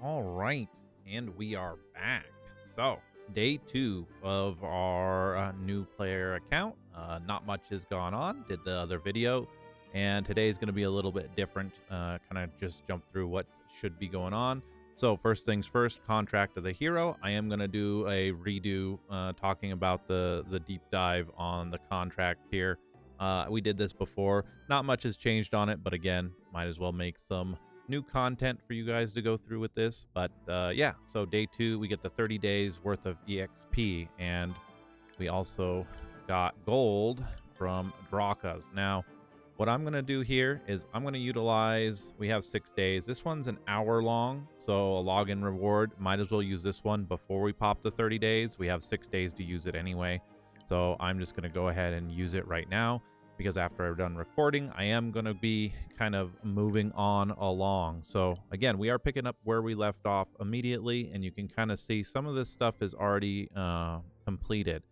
All right, and we are back. So, day two of our new player account. Not much has gone on. Did the other video, and today is going to be a little bit different. Kind of just jump through what should be going on. So, first things first, contract of the hero. I am going to do a redo, talking about the deep dive on the contract here. We did this before. Not much has changed on it, but again, might as well make some new content for you guys to go through with this. But yeah, so day two, we get the 30 days worth of EXP, and we also got gold from Drakas. Now, what I'm going to do here is I'm going to utilize, we have 6 days. This one's an hour long, so a login reward. Might as well use this one before we pop the 30 days. We have 6 days to use it anyway. So I'm just going to go ahead and use it right now, because after I've done recording, I am going to be kind of moving on along. So again, we are picking up where we left off immediately, and you can kind of see some of this stuff is already completed,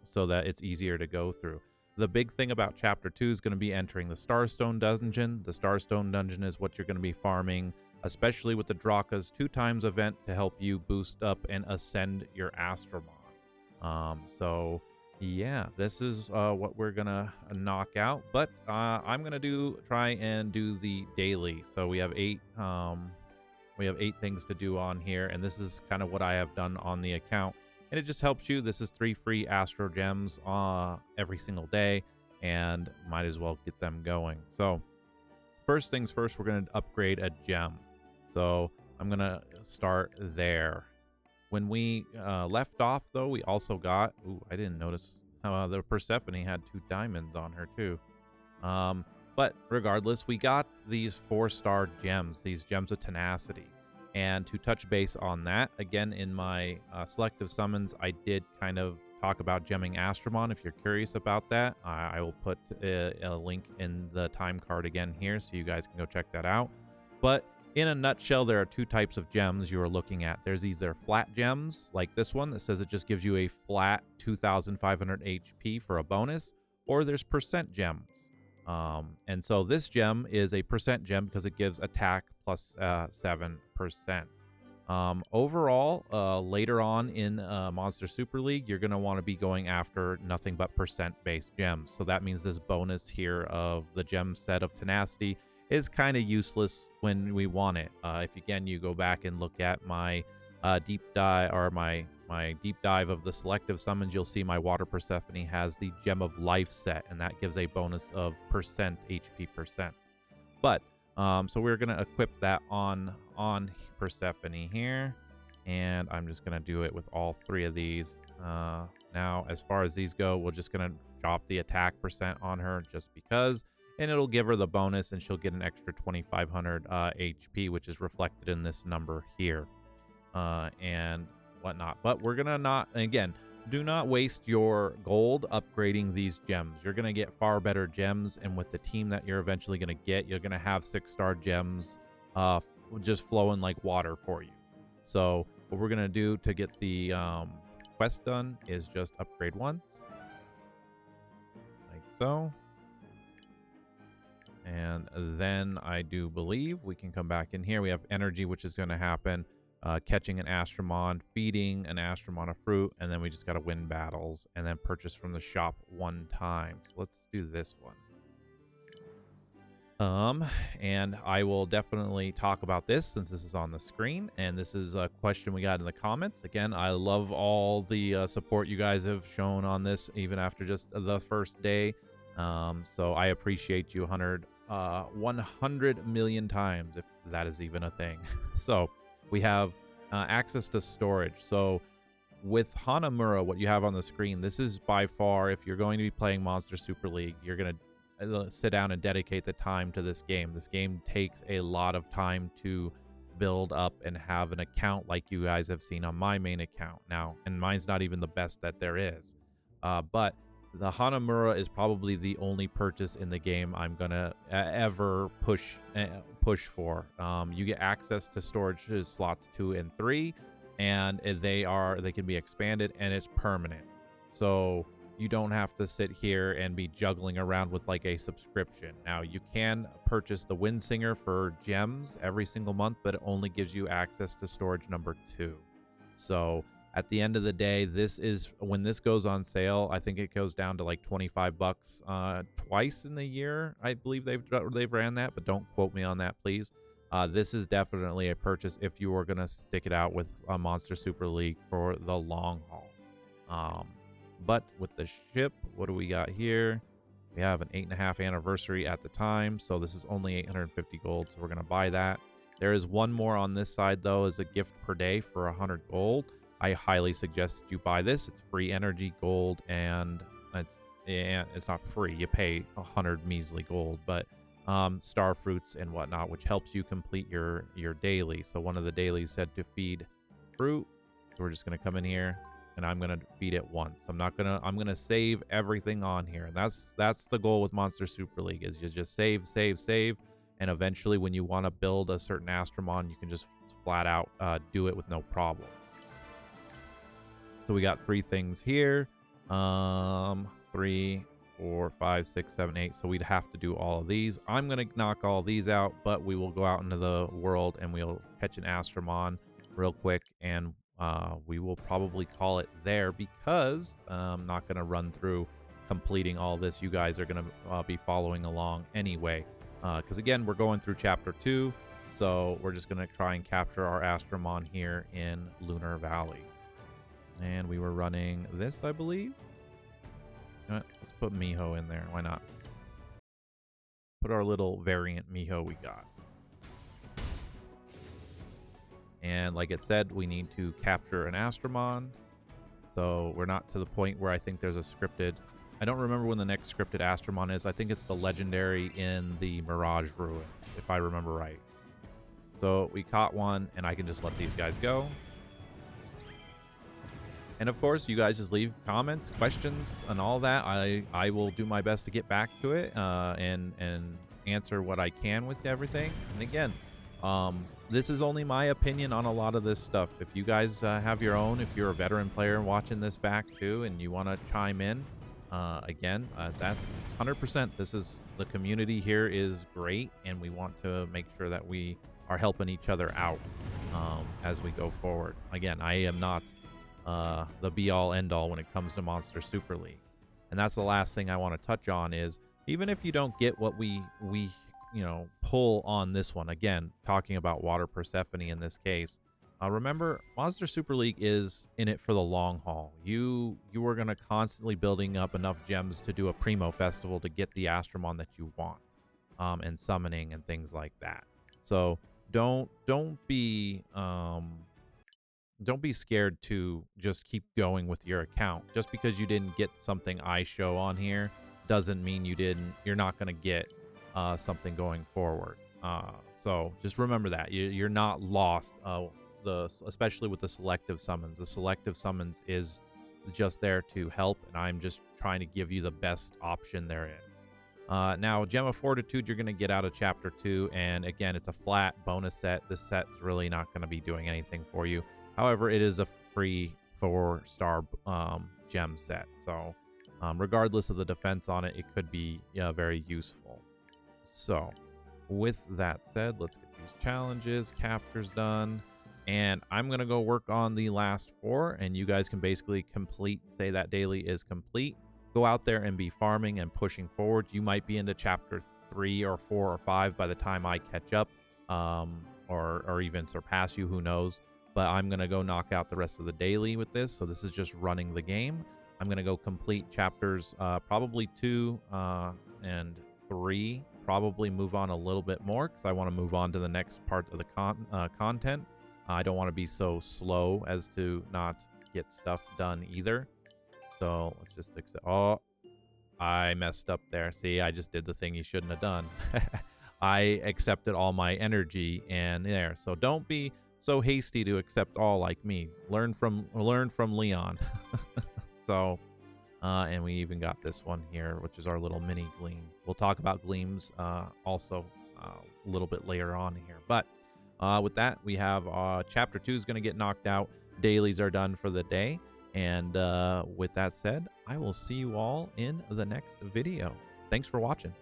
so that it's easier to go through. The big thing about Chapter 2 is going to be entering the Starstone Dungeon. The Starstone Dungeon is what you're going to be farming, especially with the Draka's 2x event to help you boost up and ascend your Astromon. So yeah, this is what we're gonna knock out, but I'm gonna try and do the daily. So we have eight things to do on here, and this is kind of what I have done on the account, and it just helps you. This is 3 free Astro Gems every single day, and might as well get them going. So first things first, we're gonna upgrade a gem. So I'm gonna start there. When we left off, though, we also got... Ooh, I didn't notice how the Persephone had 2 diamonds on her, too. But regardless, we got these 4-star gems, these gems of tenacity. And to touch base on that, again, in my selective summons, I did kind of talk about gemming Astromon. If you're curious about that, I will put a link in the time card again here, so you guys can go check that out. But in a nutshell, there are 2 types of gems you are looking at. There's either flat gems, like this one that says it just gives you a flat 2,500 HP for a bonus, or there's percent gems. And so this gem is a percent gem because it gives attack plus 7%. Overall, later on in Monster Super League, you're going to want to be going after nothing but percent-based gems. So that means this bonus here of the gem set of tenacity is kind of useless when we want it. If again you go back and look at my deep dive, or my deep dive of the selective summons, you'll see my Water Persephone has the Gem of Life set, and that gives a bonus of percent HP percent. But so we're gonna equip that on Persephone here, and I'm just gonna do it with all 3 of these. Now, as far as these go, we're just gonna drop the attack percent on her just because, and it'll give her the bonus, and she'll get an extra 2,500 HP, which is reflected in this number here, and whatnot. But we're gonna not, again, do not waste your gold upgrading these gems. You're gonna get far better gems, and with the team that you're eventually gonna get, you're gonna have 6-star gems just flowing like water for you. So what we're gonna do to get the quest done is just upgrade once, like so. And then I do believe we can come back in here. We have energy, which is going to happen. Catching an Astromon, feeding an Astromon a fruit, and then we just got to win battles and then purchase from the shop 1 time. So let's do this one. And I will definitely talk about this since this is on the screen, and this is a question we got in the comments. Again, I love all the support you guys have shown on this, even after just the first day. So I appreciate you 100 million times, if that is even a thing. So we have access to storage. So with Hanamura, what you have on the screen, this is by far, if you're going to be playing Monster Super League, you're going to sit down and dedicate the time to this game. This game takes a lot of time to build up and have an account like you guys have seen on my main account now, and mine's not even the best that there is. But the Hanamura is probably the only purchase in the game I'm gonna ever push for. You get access to storage slots 2 and 3, and they can be expanded, and it's permanent. So you don't have to sit here and be juggling around with like a subscription. Now, you can purchase the Windsinger for gems every single month, but it only gives you access to storage number 2. So at the end of the day, this is when this goes on sale. I think it goes down to like 25 bucks twice in the year. I believe they've ran that, but don't quote me on that, please. This is definitely a purchase if you are going to stick it out with Monster Super League for the long haul. But with the ship, what do we got here? We have an 8.5 anniversary at the time, so this is only 850 gold, so we're going to buy that. There is one more on this side, though, as a gift per day for 100 gold. I highly suggest that you buy this. It's free energy gold, and it's not free. You pay 100 measly gold, but star fruits and whatnot, which helps you complete your daily. So one of the dailies said to feed fruit, so we're just going to come in here and I'm gonna feed it once. I'm gonna save everything on here. That's the goal with Monster Super League, is you just save, and eventually when you want to build a certain Astromon, you can just flat out do it with no problem. So we got 3 things here. 3, 4, 5, 6, 7, 8. So we'd have to do all of these. I'm gonna knock all these out, but we will go out into the world and we'll catch an Astromon real quick, and we will probably call it there, because I'm not going to run through completing all this. You guys are going to be following along anyway, because again, we're going through chapter 2, so we're just going to try and capture our Astromon here in Lunar Valley. And we were running this, I believe. Let's put Miho in there. Why not? Put our little variant Miho we got. And like it said, we need to capture an Astromon. So we're not to the point where I think there's a scripted... I don't remember when the next scripted Astromon is. I think it's the legendary in the Mirage Ruin, if I remember right. So we caught one, and I can just let these guys go. And of course, you guys just leave comments, questions, and all that. I will do my best to get back to it and answer what I can with everything. And again, this is only my opinion on a lot of this stuff. If you guys have your own, if you're a veteran player watching this back too, and you want to chime in, again, that's 100%. This is, the community here is great, and we want to make sure that we are helping each other out as we go forward. Again, I am not the be-all end-all when it comes to Monster Super League. And that's the last thing I want to touch on, is even if you don't get what we pull on this one, again, talking about Water Persephone in this case, remember, Monster Super League is in it for the long haul. You are going to constantly building up enough gems to do a Primo Festival to get the Astromon that you want, and summoning and things like that. So don't be scared to just keep going with your account. Just because you didn't get something I show on here doesn't mean you're not going to get something going forward. So just remember that you're not lost. Especially with the selective summons. The selective summons is just there to help, and I'm just trying to give you the best option there is. Now, Gem of Fortitude, you're going to get out of Chapter 2, and again, it's a flat bonus set. This set is really not going to be doing anything for you. However, it is a free 4-star gem set, so regardless of the defense on it, it could be very useful. So, with that said, let's get these challenges, captures done. And I'm going to go work on the last 4, and you guys can basically say that daily is complete. Go out there and be farming and pushing forward. You might be into chapter 3 or 4 or 5 by the time I catch up, or even surpass you, who knows. But I'm going to go knock out the rest of the daily with this. So this is just running the game. I'm going to go complete chapters probably 2 and 3. Probably move on a little bit more, because I want to move on to the next part of the content. I don't want to be so slow as to not get stuff done either. So let's just accept. Oh, I messed up there. See, I just did the thing you shouldn't have done. I accepted all my energy and there. So don't be so hasty to accept all like me. Learn from Leon. So, and we even got this one here, which is our little mini gleam. We'll talk about gleams also a little bit later on here. But with that, we have chapter 2 is going to get knocked out. Dailies are done for the day. And with that said, I will see you all in the next video. Thanks for watching.